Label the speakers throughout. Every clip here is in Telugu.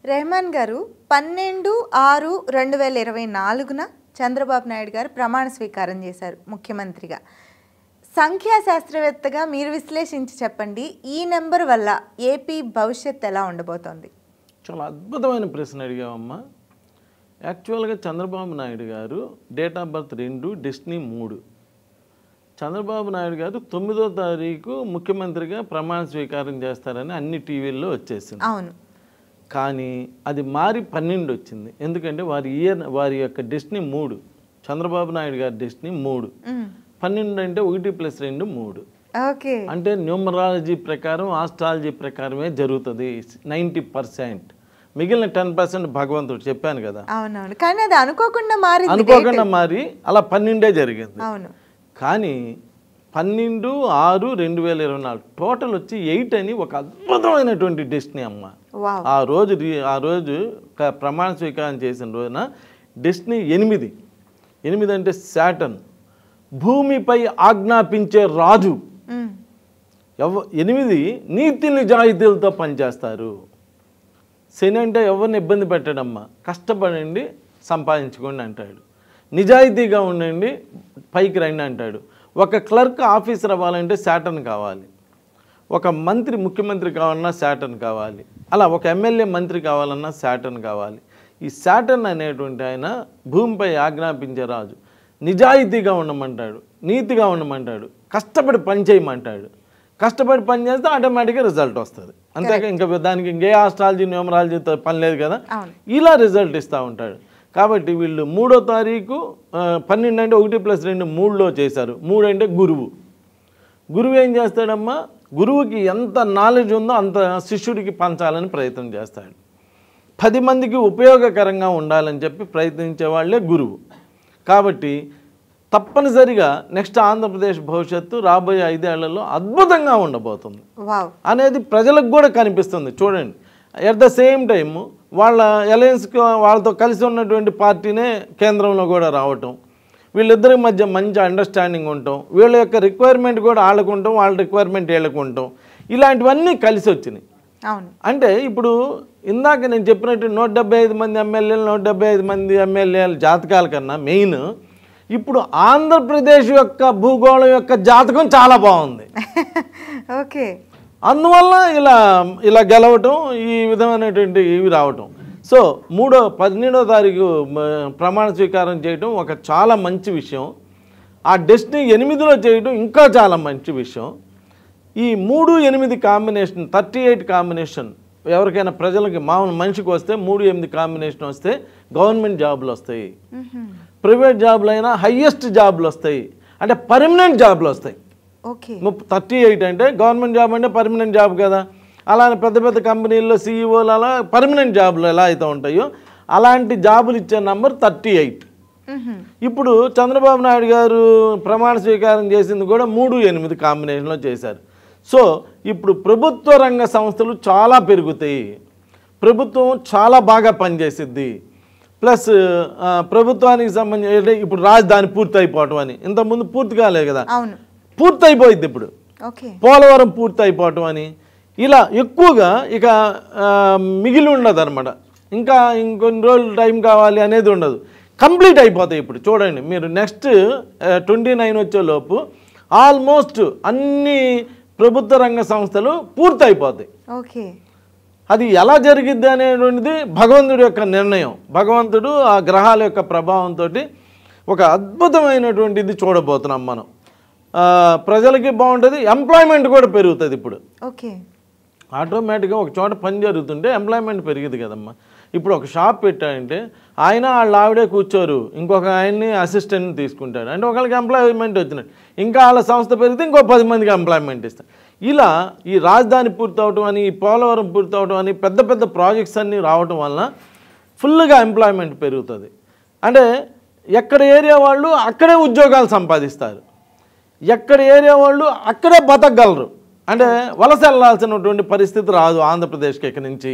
Speaker 1: రెహమాన్ గారు 12/6/2024న చంద్రబాబు నాయుడు గారు ప్రమాణ స్వీకారం చేశారు ముఖ్యమంత్రిగా. సంఖ్యా శాస్త్రవేత్తగా మీరు విశ్లేషించి చెప్పండి, ఈ నెంబర్ వల్ల ఏపీ భవిష్యత్తు ఎలా ఉండబోతోంది?
Speaker 2: చాలా అద్భుతమైన ప్రశ్న అడిగామమ్మా. యాక్చువల్గా చంద్రబాబు నాయుడు గారు date of birth 2, destiny 3. Chandrababu Naidu గారు 9వ తారీఖు ముఖ్యమంత్రిగా ప్రమాణ స్వీకారం చేస్తారని అన్ని టీవీల్లో వచ్చేసింది.
Speaker 1: అవును,
Speaker 2: కానీ అది మారి 12 వచ్చింది. ఎందుకంటే వారి యొక్క డెస్టినీ 3, చంద్రబాబు నాయుడు గారి డెస్టినీ 3. 12 అంటే 1+2 3.
Speaker 1: ఓకే,
Speaker 2: అంటే న్యూమరాలజీ ప్రకారం, ఆస్ట్రాలజీ ప్రకారమే జరుగుతుంది 90%. మిగిలిన 10% భగవంతుడు చెప్పాను కదా.
Speaker 1: అవునవును, కానీ అది అనుకోకుండా
Speaker 2: మారి అలా 12 జరిగింది.
Speaker 1: అవును,
Speaker 2: కానీ 12/6/2024 టోటల్ వచ్చి 8 అని ఒక అద్భుతమైనటువంటి డెస్టినీ అమ్మ. ఆ రోజు ప్రమాణ స్వీకారం చేసిన రోజున డెస్టినీ 8 అంటే శాటర్న్, భూమిపై ఆజ్ఞాపించే రాజు. 8 నీతి నిజాయితీలతో పనిచేస్తారు. శని అంటే ఎవరిని ఇబ్బంది పెట్టడమ్మా, కష్టపడండి సంపాదించుకోండి అంటాడు, నిజాయితీగా ఉండండి పైకి రండి అంటాడు. ఒక క్లర్క్ ఆఫీసర్ అవ్వాలంటే శాటర్న్ కావాలి, ఒక మంత్రి ముఖ్యమంత్రి కావాలన్నా శాటర్న్ కావాలి, అలా ఒక ఎమ్మెల్యే మంత్రి కావాలన్నా శాటర్న్ కావాలి. ఈ శాటర్న్ అనేటువంటి ఆయన భూమిపై ఆజ్ఞాపించే రాజు. నిజాయితీగా ఉండమంటాడు, నీతిగా ఉండమంటాడు, కష్టపడి పని చేయమంటాడు. కష్టపడి పని చేస్తే ఆటోమేటిక్గా రిజల్ట్ వస్తుంది. అంతేకా ఇంకా దానికి ఇంకే ఆస్ట్రాలజీ న్యూమరాలజీతో పని లేదు కదా, ఇలా రిజల్ట్ ఇస్తూ ఉంటాడు. కాబట్టి వీళ్ళు 3వ తారీఖు 12 అంటే 1+2 3లో చేశారు. 3 అంటే గురువు. గురువు ఏం చేస్తాడమ్మా, గురువుకి ఎంత నాలెడ్జ్ ఉందో అంత శిష్యుడికి పంచాలని ప్రయత్నం చేస్తాడు. 10 మందికి ఉపయోగకరంగా ఉండాలని చెప్పి ప్రయత్నించే వాళ్ళే గురువు. కాబట్టి తప్పనిసరిగా నెక్స్ట్ ఆంధ్రప్రదేశ్ భవిష్యత్తు రాబోయే 5 ఏళ్లలో అద్భుతంగా ఉండబోతుంది అనేది ప్రజలకు కూడా కనిపిస్తుంది. చూడండి, ఎట్ ద సేమ్ టైం వాళ్ళ అలయన్స్కి వాళ్ళతో కలిసి ఉన్నటువంటి పార్టీనే కేంద్రంలో కూడా రావటం, వీళ్ళిద్దరి మధ్య మంచి అండర్స్టాండింగ్ ఉండటం, వీళ్ళ యొక్క రిక్వైర్మెంట్ కూడా వాళ్ళకు ఉండటం, వాళ్ళ రిక్వైర్మెంట్ వీళ్ళకు ఉండటం, ఇలాంటివన్నీ కలిసి వచ్చినాయి. అంటే ఇప్పుడు ఇందాక నేను చెప్పినట్టు 175 మంది ఎమ్మెల్యేలు 175 మంది ఎమ్మెల్యేల జాతకాల కన్నా మెయిన్ ఇప్పుడు ఆంధ్రప్రదేశ్ యొక్క భూగోళం యొక్క జాతకం చాలా బాగుంది.
Speaker 1: ఓకే,
Speaker 2: అందువల్ల ఇలా గెలవటం, ఈ విధమైనటువంటి ఇవి రావటం. సో 12వ తారీఖు ప్రమాణ స్వీకారం చేయటం ఒక చాలా మంచి విషయం. ఆ డెస్టినీ 8లో చేయటం ఇంకా చాలా మంచి విషయం. ఈ 3, 8 కాంబినేషన్ 38 కాంబినేషన్ ఎవరికైనా ప్రజలకి మామూలు మనిషికి వస్తే 3, 8 కాంబినేషన్ వస్తే గవర్నమెంట్ జాబులు వస్తాయి, ప్రైవేట్ జాబులు అయినా హయ్యెస్ట్ జాబులు వస్తాయి, అంటే పర్మనెంట్ జాబులు వస్తాయి. 38 అంటే గవర్నమెంట్ జాబ్ అంటే పర్మనెంట్ జాబ్ కదా. అలానే పెద్ద పెద్ద కంపెనీల్లో సీఈఓలు అలా పర్మనెంట్ జాబులు ఎలా అయితే ఉంటాయో అలాంటి జాబులు ఇచ్చే నంబర్ 38. ఇప్పుడు చంద్రబాబు నాయుడు గారు ప్రమాణ స్వీకారం చేసింది కూడా 3, 8 కాంబినేషన్లో చేశారు. సో ఇప్పుడు ప్రభుత్వ రంగ సంస్థలు చాలా పెరుగుతాయి, ప్రభుత్వం చాలా బాగా పనిచేసిద్ది. ప్లస్ ప్రభుత్వానికి సంబంధించి ఇప్పుడు రాజధాని పూర్తి అయిపోవటం అని, ఇంతకుముందు పూర్తి కాలేదు కదా, పూర్తి అయిపోయింది ఇప్పుడు. పోలవరం పూర్తి అయిపోవటం అని, ఇలా ఎక్కువగా ఇక మిగిలి ఉండదు అనమాట. ఇంకా ఇంకొన్ని రోజులు టైం కావాలి అనేది ఉండదు, కంప్లీట్ అయిపోతాయి. ఇప్పుడు చూడండి మీరు నెక్స్ట్ 29 వచ్చేలోపు ఆల్మోస్ట్ అన్ని ప్రభుత్వ రంగ సంస్థలు పూర్తి అయిపోతాయి. అది ఎలా జరిగిద్ది అనేటువంటిది భగవంతుడి యొక్క నిర్ణయం. భగవంతుడు ఆ గ్రహాల యొక్క ప్రభావంతో ఒక అద్భుతమైనటువంటిది చూడబోతున్నాం మనం. ప్రజలకి బాగుంటుంది, ఎంప్లాయ్మెంట్ కూడా పెరుగుతుంది. ఇప్పుడు ఆటోమేటిక్గా ఒక చోట పని జరుగుతుంటే ఎంప్లాయ్మెంట్ పెరిగింది కదమ్మా. ఇప్పుడు ఒక షాప్ పెట్టాడంటే ఆయన వాళ్ళ ఆవిడే కూర్చోరు, ఇంకొక ఆయన్ని అసిస్టెంట్ని తీసుకుంటాడు, అంటే ఒకళ్ళకి ఎంప్లాయ్మెంట్ వచ్చినట్టు. ఇంకా వాళ్ళ సంస్థ పెరిగితే ఇంకో 10 మందికి ఎంప్లాయ్మెంట్ ఇస్తారు. ఇలా ఈ రాజధాని పూర్తవటం అని, ఈ పోలవరం పూర్తవటం అని, పెద్ద పెద్ద ప్రాజెక్ట్స్ అన్నీ రావటం వలన ఫుల్గా ఎంప్లాయ్మెంట్ పెరుగుతుంది. అంటే ఎక్కడ ఏరియా వాళ్ళు అక్కడే ఉద్యోగాలు సంపాదిస్తారు, ఎక్కడ ఏరియా వాళ్ళు అక్కడే బతకగలరు. అంటే వలస వెళ్ళాల్సినటువంటి పరిస్థితి రాదు ఆంధ్రప్రదేశ్కి. ఇక్కడి నుంచి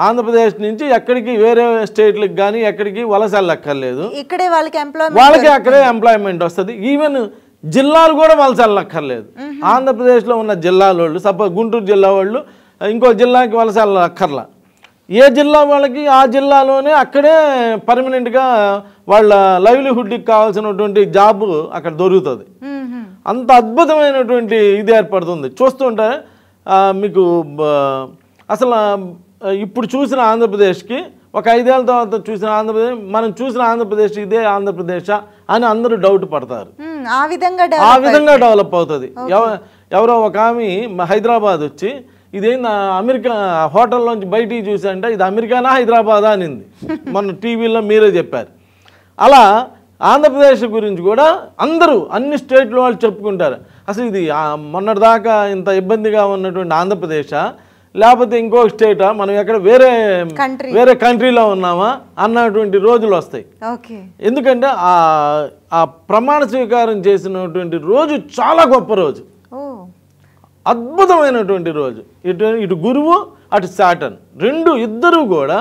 Speaker 2: ఆంధ్రప్రదేశ్ నుంచి ఎక్కడికి వేరే స్టేట్లకు కానీ ఎక్కడికి వలస వెళ్ళక్కర్లేదు, వాళ్ళకి అక్కడే ఎంప్లాయ్మెంట్ వస్తుంది. ఈవెన్ జిల్లాలు కూడా వలస వెళ్ళక్కర్లేదు. ఆంధ్రప్రదేశ్లో ఉన్న జిల్లాల వాళ్ళు, సపోజ్ గుంటూరు జిల్లా వాళ్ళు ఇంకో జిల్లాకి వలస వెళ్ళక్కర్లా, ఏ జిల్లా వాళ్ళకి ఆ జిల్లాలోనే అక్కడే పర్మనెంట్గా వాళ్ళ లైవ్లీహుడ్కి కావాల్సినటువంటి జాబ్ అక్కడ దొరుకుతుంది. అంత అద్భుతమైనటువంటి ఇది ఏర్పడుతుంది. చూస్తుంటే మీకు అసలు ఇప్పుడు చూసిన ఆంధ్రప్రదేశ్కి ఒక 5 ఏళ్ళ తర్వాత చూసిన ఆంధ్రప్రదేశ్, మనం చూసిన ఆంధ్రప్రదేశ్ ఇదే ఆంధ్రప్రదేశా అని అందరూ డౌట్ పడతారు.
Speaker 1: ఆ విధంగా
Speaker 2: డెవలప్ అవుతుంది. ఎవరో ఒక ఆమె హైదరాబాద్ వచ్చి ఇదేంది అమెరికా హోటల్లోంచి బయటికి చూసంటే ఇది అమెరికానా హైదరాబాదా అనింది. మొన్న టీవీలో మీరే చెప్పారు. అలా ఆంధ్రప్రదేశ్ గురించి కూడా అందరూ అన్ని స్టేట్ల వాళ్ళు చెప్పుకుంటారు. అసలు ఇది మొన్నటిదాకా ఇంత ఇబ్బందిగా ఉన్నటువంటి ఆంధ్రప్రదేశా లేకపోతే ఇంకో స్టేటా, మనం ఎక్కడ వేరే కంట్రీలో ఉన్నామా అన్నటువంటి రోజులు వస్తాయి. ఎందుకంటే ఆ ప్రమాణ స్వీకారం చేసినటువంటి రోజు చాలా గొప్ప రోజు, అద్భుతమైనటువంటి రోజు. ఇటు గురువు అటు సాటర్న్ ఇద్దరు కూడా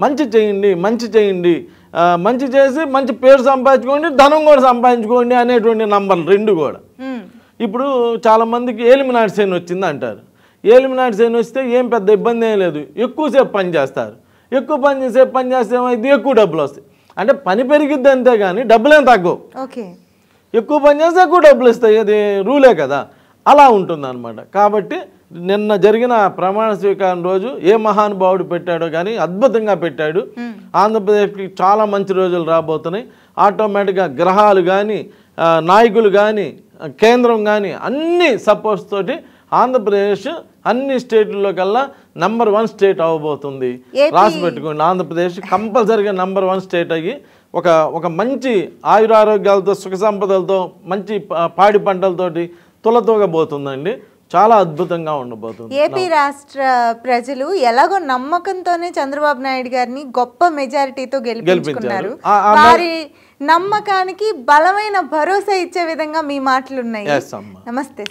Speaker 2: మంచి చేయండి మంచి చేసి మంచి పేరు సంపాదించుకోండి, ధనం కూడా సంపాదించుకోండి అనేటువంటి నంబర్లు 2 కూడా. ఇప్పుడు చాలామందికి ఏలిమినాటి శని వచ్చింది అంటారు. ఏలిమినాటి శని వస్తే ఏం పెద్ద ఇబ్బంది ఏం లేదు, ఎక్కువసేపు పని చేస్తారు. ఎక్కువ పని చేస్తే ఏమైంది, ఎక్కువ డబ్బులు వస్తాయి. అంటే పని పెరిగిద్ది అంతే కానీ డబ్బులేం తగ్గవు. ఎక్కువ పని చేస్తే ఎక్కువ డబ్బులు ఇస్తాయి, అది రూలే కదా, అలా ఉంటుంది అనమాట. కాబట్టి నిన్న జరిగిన ప్రమాణ స్వీకారం రోజు ఏ మహానుభావుడు పెట్టాడో కానీ అద్భుతంగా పెట్టాడు. ఆంధ్రప్రదేశ్కి చాలా మంచి రోజులు రాబోతున్నాయి. ఆటోమేటిక్గా గ్రహాలు కానీ నాయకులు కానీ కేంద్రం కానీ అన్ని సపోర్ట్స్ తోటి ఆంధ్రప్రదేశ్ అన్ని స్టేట్లలో కల్లా నంబర్ 1 స్టేట్ అవ్వబోతుంది. రాసి పెట్టుకోండి, ఆంధ్రప్రదేశ్ కంపల్సరీగా నంబర్ 1 స్టేట్ అయ్యి ఒక మంచి ఆయురారోగ్యాలతో సుఖ సంపదలతో మంచి పాడి పంటలతోటి తులతూగబోతుందండి. చాలా అద్భుతంగా ఉండబోతుంది.
Speaker 1: ఏపీ రాష్ట్ర ప్రజలు ఎలాగో నమ్మకంతోనే చంద్రబాబు నాయుడు గారిని గొప్ప మెజారిటీతో గెలిపించుకున్నారు. వారి నమ్మకానికి బలమైన భరోసా ఇచ్చే విధంగా మీ మాటలు ఉన్నాయి.
Speaker 2: నమస్తే.